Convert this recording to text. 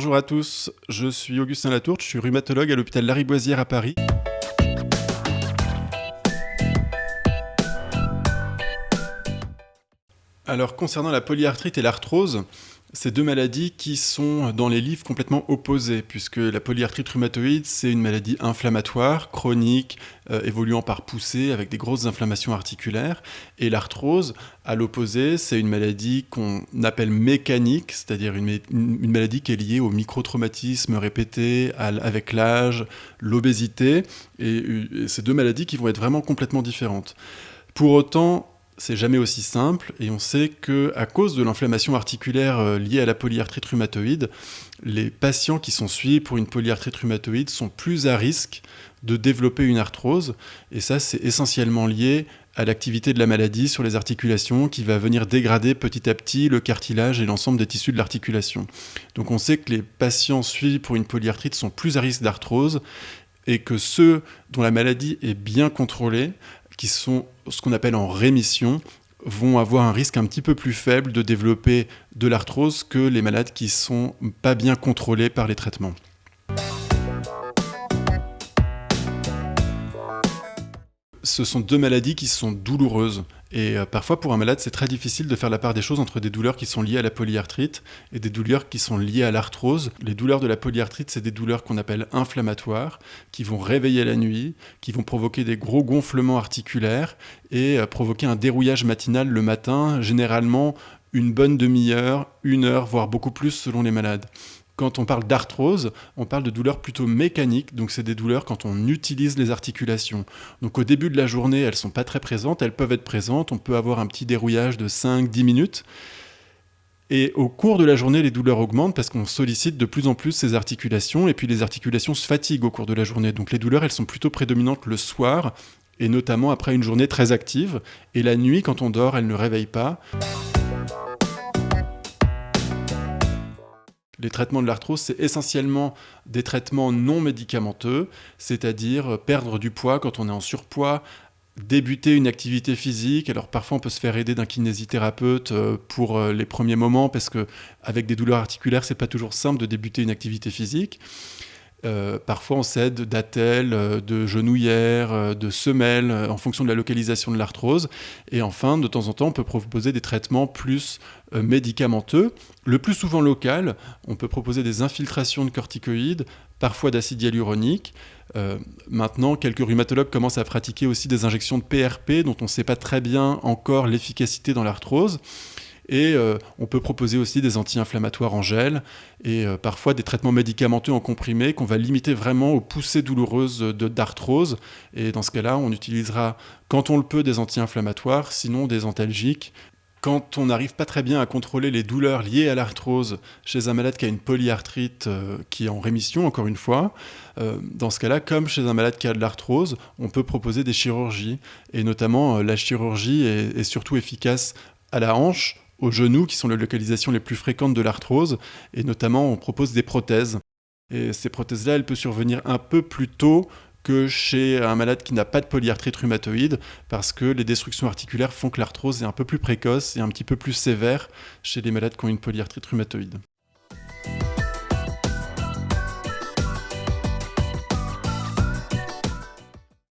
Bonjour à tous, je suis Augustin Latourte, je suis rhumatologue à l'hôpital Lariboisière à Paris. Alors concernant la polyarthrite et l'arthrose, c'est deux maladies qui sont dans les livres complètement opposées, puisque la polyarthrite rhumatoïde, c'est une maladie inflammatoire, chronique, évoluant par poussée, avec des grosses inflammations articulaires. Et l'arthrose, à l'opposé, c'est une maladie qu'on appelle mécanique, c'est-à-dire une maladie qui est liée au microtraumatisme répété, avec l'âge, l'obésité. Et c'est deux maladies qui vont être vraiment complètement différentes. Pour autant, c'est jamais aussi simple, et on sait qu'à cause de l'inflammation articulaire liée à la polyarthrite rhumatoïde, les patients qui sont suivis pour une polyarthrite rhumatoïde sont plus à risque de développer une arthrose, et ça c'est essentiellement lié à l'activité de la maladie sur les articulations qui va venir dégrader petit à petit le cartilage et l'ensemble des tissus de l'articulation. Donc on sait que les patients suivis pour une polyarthrite sont plus à risque d'arthrose, et que ceux dont la maladie est bien contrôlée, qui sont ce qu'on appelle en rémission, vont avoir un risque un petit peu plus faible de développer de l'arthrose que les malades qui ne sont pas bien contrôlés par les traitements. Ce sont deux maladies qui sont douloureuses. Et parfois, pour un malade, c'est très difficile de faire la part des choses entre des douleurs qui sont liées à la polyarthrite et des douleurs qui sont liées à l'arthrose. Les douleurs de la polyarthrite, c'est des douleurs qu'on appelle inflammatoires, qui vont réveiller la nuit, qui vont provoquer des gros gonflements articulaires et provoquer un dérouillage matinal le matin, généralement une bonne demi-heure, 1 heure, voire beaucoup plus selon les malades. Quand on parle d'arthrose, on parle de douleurs plutôt mécaniques, donc c'est des douleurs quand on utilise les articulations. Donc au début de la journée, elles ne sont pas très présentes, elles peuvent être présentes, on peut avoir un petit dérouillage de 5-10 minutes. Et au cours de la journée, les douleurs augmentent parce qu'on sollicite de plus en plus ces articulations, et puis les articulations se fatiguent au cours de la journée. Donc les douleurs, elles sont plutôt prédominantes le soir, et notamment après une journée très active. Et la nuit, quand on dort, elles ne réveillent pas. Les traitements de l'arthrose, c'est essentiellement des traitements non médicamenteux, c'est-à-dire perdre du poids quand on est en surpoids, débuter une activité physique. Alors parfois on peut se faire aider d'un kinésithérapeute pour les premiers moments, parce qu'avec des douleurs articulaires, c'est pas toujours simple de débuter une activité physique. Parfois on s'aide d'attelles, de genouillères, de semelles en fonction de la localisation de l'arthrose. Et enfin, de temps en temps, on peut proposer des traitements plus médicamenteux. Le plus souvent local, on peut proposer des infiltrations de corticoïdes, parfois d'acide hyaluronique. Maintenant, quelques rhumatologues commencent à pratiquer aussi des injections de PRP, dont on ne sait pas très bien encore l'efficacité dans l'arthrose. Et on peut proposer aussi des anti-inflammatoires en gel et parfois des traitements médicamenteux en comprimé qu'on va limiter vraiment aux poussées douloureuses d'arthrose. Et dans ce cas-là, on utilisera, quand on le peut, des anti-inflammatoires, sinon des antalgiques. Quand on n'arrive pas très bien à contrôler les douleurs liées à l'arthrose chez un malade qui a une polyarthrite qui est en rémission, encore une fois, dans ce cas-là, comme chez un malade qui a de l'arthrose, on peut proposer des chirurgies. Et notamment, la chirurgie est surtout efficace à la hanche, aux genoux, qui sont les localisations les plus fréquentes de l'arthrose, et notamment on propose des prothèses. Et ces prothèses-là, elles peuvent survenir un peu plus tôt que chez un malade qui n'a pas de polyarthrite rhumatoïde, parce que les destructions articulaires font que l'arthrose est un peu plus précoce et un petit peu plus sévère chez les malades qui ont une polyarthrite rhumatoïde.